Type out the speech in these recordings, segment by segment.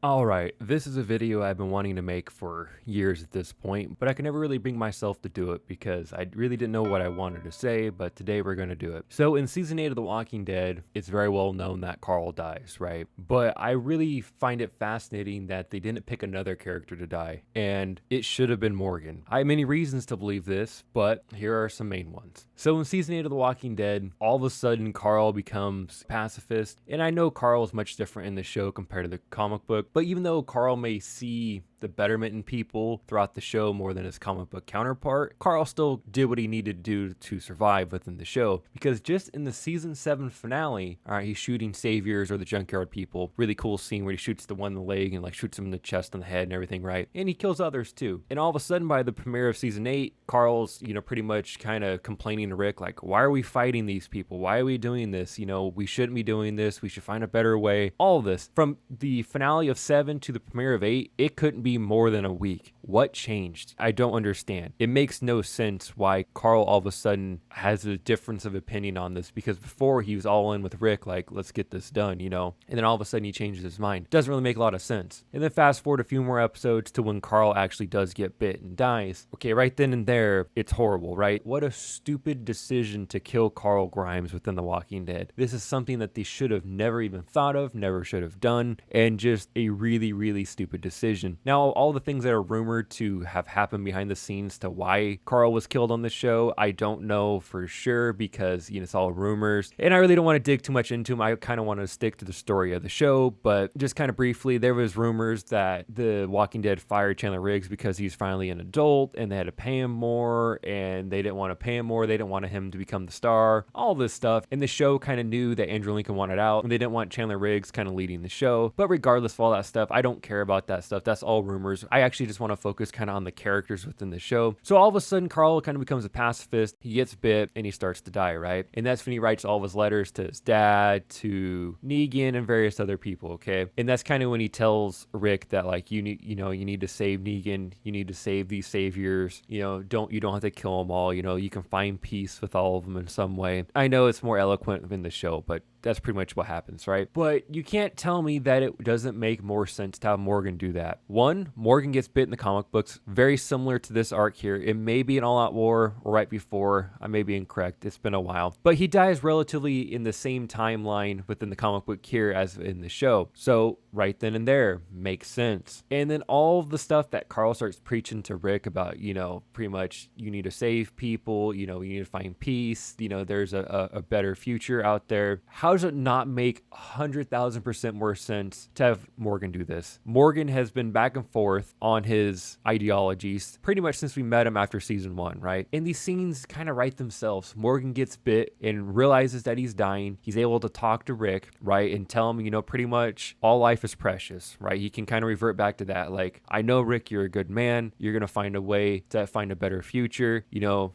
Alright, this is a video I've been wanting to make for years at this point, but I could never really bring myself to do it because I really didn't know what I wanted to say, but today we're going to do it. So in Season 8 of The Walking Dead, it's very well known that Carl dies, right? But I really find it fascinating that they didn't pick another character to die, and it should have been Morgan. I have many reasons to believe this, but here are some main ones. So in Season 8 of The Walking Dead, all of a sudden Carl becomes pacifist, and I know Carl is much different in the show compared to the comic book, but even though Carl may see the betterment in people throughout the show more than his comic book counterpart, Carl still did what he needed to do to survive within the show. Because just in the season 7 finale, all right, he's shooting saviors or the junkyard people. Really cool scene where he shoots the one in the leg and like shoots him in the chest and the head and everything, right? And he kills others too. And all of a sudden by the premiere of season 8, Carl's, pretty much kind of complaining to Rick, like, why are we fighting these people? Why are we doing this? We shouldn't be doing this. We should find a better way. All of this. From the finale of 7 to the premiere of 8, it couldn't be more than a week. What changed? I don't understand. It makes no sense why Carl all of a sudden has a difference of opinion on this, because before he was all in with Rick, like, let's get this done, and then all of a sudden he changes his mind. Doesn't really make a lot of sense. And then fast forward a few more episodes to when Carl actually does get bit and dies. Okay, right then and there, it's horrible, right? What a stupid decision to kill Carl Grimes within The Walking Dead. This is something that they should have never even thought of, never should have done, and just a really, really stupid decision. Now, all the things that are rumored to have happened behind the scenes to why Carl was killed on the show, I don't know for sure because, it's all rumors. And I really don't want to dig too much into them. I kind of want to stick to the story of the show, but just kind of briefly, there was rumors that The Walking Dead fired Chandler Riggs because he's finally an adult and they had to pay him more, and they didn't want to pay him more. They didn't want him to become the star, all this stuff. And the show kind of knew that Andrew Lincoln wanted out, and they didn't want Chandler Riggs kind of leading the show. But regardless of all that stuff, I don't care about that stuff. That's all rumors. I actually just want to focus kind of on the characters within the show. So all of a sudden, Carl kind of becomes a pacifist. He gets bit and he starts to die, right? And that's when he writes all of his letters to his dad, to Negan, and various other people, okay? And that's kind of when he tells Rick that, like, you need to save Negan. You need to save these saviors. You don't have to kill them all. You can find peace with all of them in some way. I know it's more eloquent in the show, but that's pretty much what happens, right? But you can't tell me that it doesn't make more sense to have Morgan do that. One, Morgan gets bit in the comic books, very similar to this arc here. It may be an all-out war or right before. I may be incorrect. It's been a while. But he dies relatively in the same timeline within the comic book here as in the show. So right then and there, makes sense. And then all of the stuff that Carl starts preaching to Rick about, pretty much you need to save people, you need to find peace, there's a better future out there. How does it not make 100,000% more sense to have Morgan do this? Morgan has been back and forth on his ideologies pretty much since we met him after season 1, right? And these scenes kind of write themselves. Morgan gets bit and realizes that he's dying. He's able to talk to Rick, right? And tell him, pretty much all life is precious, right? He can kind of revert back to that. Like, I know, Rick, you're a good man. You're going to find a way to find a better future.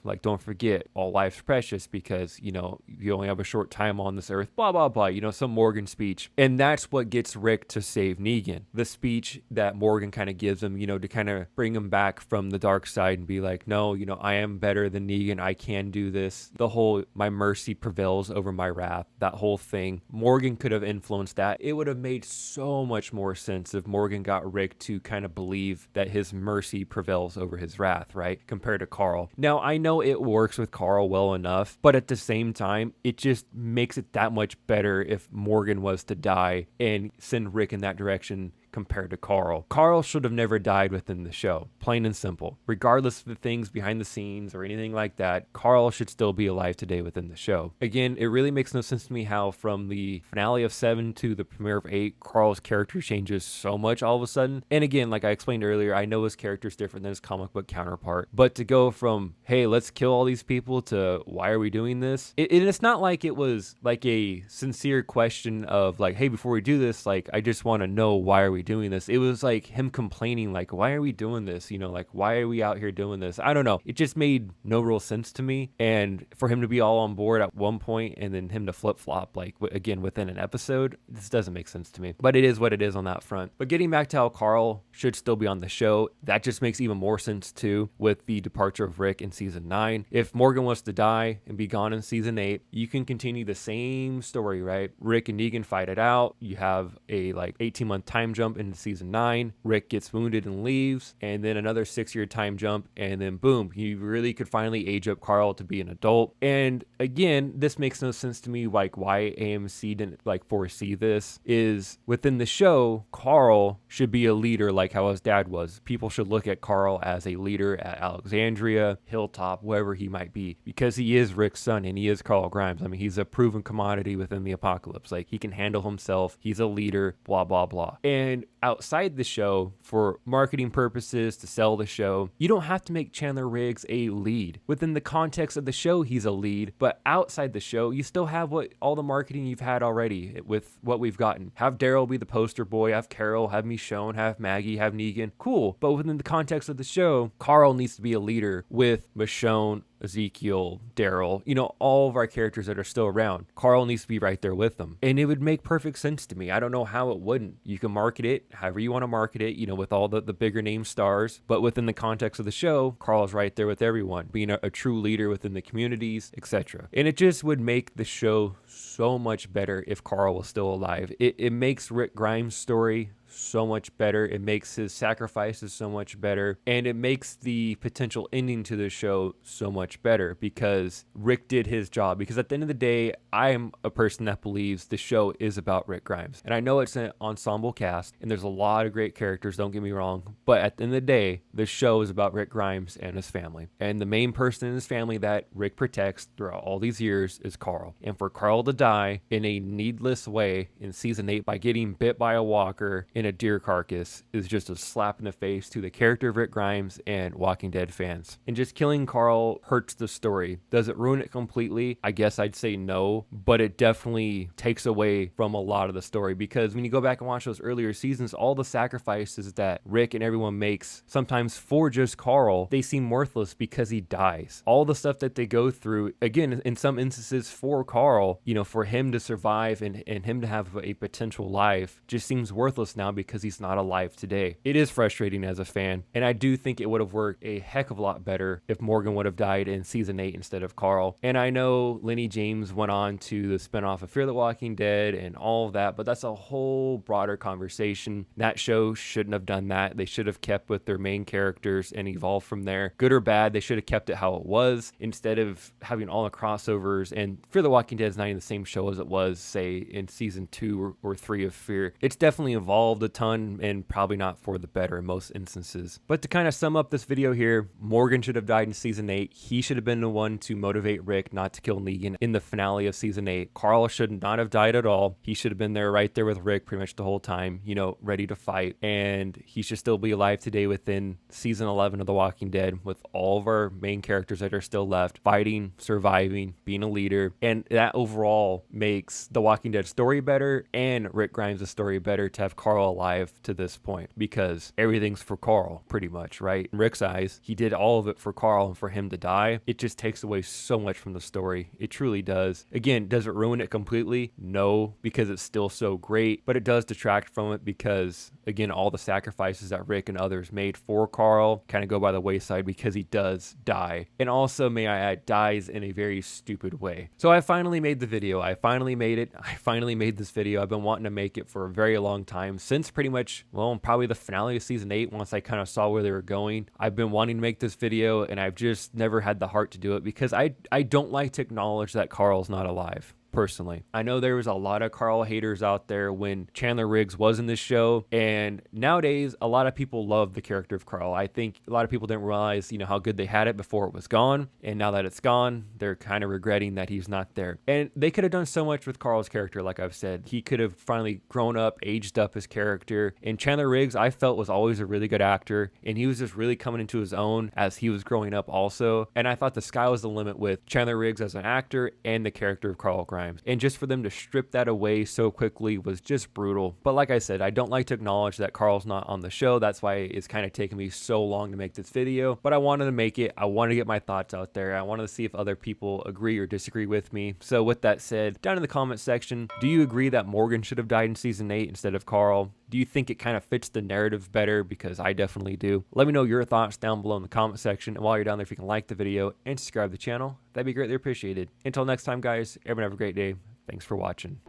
Like, don't forget, all life's precious because, you only have a short time on this earth, blah, blah, blah, some Morgan speech. And that's what gets Rick to save Negan. The speech that Morgan kind of gives him, to kind of bring him back from the dark side and be like, no, I am better than Negan. I can do this. The whole, my mercy prevails over my wrath, that whole thing. Morgan could have influenced that. It would have made so much more sense if Morgan got Rick to kind of believe that his mercy prevails over his wrath, right? Compared to Carl. Now, I know it works with Carl well enough, but at the same time, it just makes it that much better if Morgan was to die and send Rick in that direction compared to Carl. Carl should have never died within the show, plain and simple. Regardless of the things behind the scenes or anything like that, Carl should still be alive today within the show. Again, it really makes no sense to me how from the finale of 7 to the premiere of 8, Carl's character changes so much all of a sudden. And again, like I explained earlier, I know his character is different than his comic book counterpart, but to go from, hey, let's kill all these people to why are we doing this? It's not like it was like a sincere question of like, hey, before we do this, like, I just want to know why are we doing this. It was like him complaining, like, why are we doing this? Like, why are we out here doing this? I don't know. It just made no real sense to me. And for him to be all on board at one point and then him to flip flop, like, again, within an episode, this doesn't make sense to me. But it is what it is on that front. But getting back to how Carl should still be on the show, that just makes even more sense too with the departure of Rick in season 9. If Morgan was to die and be gone in season 8, you can continue the same story, right? Rick and Negan fight it out. You have a like 18-month time jump jump into season 9. Rick gets wounded and leaves, and then another 6-year time jump, and then boom, you really could finally age up Carl to be an adult. And again, this makes no sense to me, like why AMC didn't like foresee this. Is within the show, Carl should be a leader like how his dad was. People should look at Carl as a leader at Alexandria, Hilltop, wherever he might be, because he is Rick's son and he is Carl Grimes. I mean, he's a proven commodity within the apocalypse. Like, he can handle himself, he's a leader, blah blah blah. And outside the show, for marketing purposes, to sell the show, you don't have to make Chandler Riggs a lead. Within the context of the show, he's a lead, but outside the show, you still have what all the marketing you've had already with what we've gotten. Have Daryl be the poster boy, have Carol, have Michonne, have Maggie, have Negan. Cool. But within the context of the show, Carl needs to be a leader with Michonne, Ezekiel, Daryl, you know, all of our characters that are still around. Carl needs to be right there with them. And it would make perfect sense to me. I don't know how it wouldn't. You can market it however you want to market it, you know, with all the bigger name stars. But within the context of the show, Carl's right there with everyone, being a true leader within the communities, etc. And it just would make the show so much better if Carl was still alive. It makes Rick Grimes' story so much better. It makes his sacrifices so much better, and it makes the potential ending to the show so much better because Rick did his job. Because at the end of the day, I am a person that believes the show is about Rick Grimes, and I know it's an ensemble cast and there's a lot of great characters, don't get me wrong, but at the end of the day, the show is about Rick Grimes and his family, and the main person in his family that Rick protects throughout all these years is Carl. And for Carl to die in a needless way in season 8 by getting bit by a walker in a deer carcass is just a slap in the face to the character of Rick Grimes and Walking Dead fans. And just killing Carl hurts the story. Does it ruin it completely? I guess I'd say no, but it definitely takes away from a lot of the story, because when you go back and watch those earlier seasons, all the sacrifices that Rick and everyone makes, sometimes for just Carl, they seem worthless because he dies. All the stuff that they go through, again, in some instances for Carl, you know, for him to survive and him to have a potential life just seems worthless now because he's not alive today. It is frustrating as a fan, and I do think it would have worked a heck of a lot better if Morgan would have died in season 8 instead of Carl. And I know Lenny James went on to the spinoff of Fear the Walking Dead and all of that, but that's a whole broader conversation. That show shouldn't have done that. They should have kept with their main characters and evolved from there. Good or bad, they should have kept it how it was instead of having all the crossovers. And Fear the Walking Dead is not even the same show as it was, say, in season 2 or 3 of Fear. It's definitely evolved a ton, and probably not for the better in most instances. But to kind of sum up this video here, Morgan should have died in season 8. He should have been the one to motivate Rick not to kill Negan in the finale of season 8. Carl should not have died at all. He should have been there right there with Rick pretty much the whole time, you know, ready to fight. And he should still be alive today within season 11 of The Walking Dead with all of our main characters that are still left, fighting, surviving, being a leader. And that overall makes The Walking Dead story better and Rick Grimes' story better to have Carl alive to this point, because everything's for Carl pretty much, right? In Rick's eyes, he did all of it for Carl, and for him to die, it just takes away so much from the story. It truly does. Again, does it ruin it completely? No, because it's still so great, but it does detract from it because, again, all the sacrifices that Rick and others made for Carl kind of go by the wayside because he does die. And also, may I add, dies in a very stupid way. So I finally made the video. I finally made it. I finally made this video. I've been wanting to make it for a very long time, since pretty much, well, probably the finale of season 8, once I kind of saw where they were going. I've been wanting to make this video, and I've just never had the heart to do it because I don't like to acknowledge that Carl's not alive. Personally, I know there was a lot of Carl haters out there when Chandler Riggs was in this show, and nowadays a lot of people love the character of Carl. I think a lot of people didn't realize, you know, how good they had it before it was gone, and now that it's gone, they're kind of regretting that he's not there. And they could have done so much with Carl's character. Like I've said, he could have finally grown up, aged up his character. And Chandler Riggs, I felt, was always a really good actor, and he was just really coming into his own as he was growing up also. And I thought the sky was the limit with Chandler Riggs as an actor and the character of Carl Grimes. And just for them to strip that away so quickly was just brutal. But like I said, I don't like to acknowledge that Carl's not on the show. That's why it's kind of taken me so long to make this video. But I wanted to make it. I wanted to get my thoughts out there. I wanted to see if other people agree or disagree with me. So with that said, down in the comment section, do you agree that Morgan should have died in season 8 instead of Carl? Do you think it kind of fits the narrative better? Because I definitely do. Let me know your thoughts down below in the comment section. And while you're down there, if you can like the video and subscribe to the channel, that'd be greatly appreciated. Until next time, guys, everyone have a great day. Thanks for watching.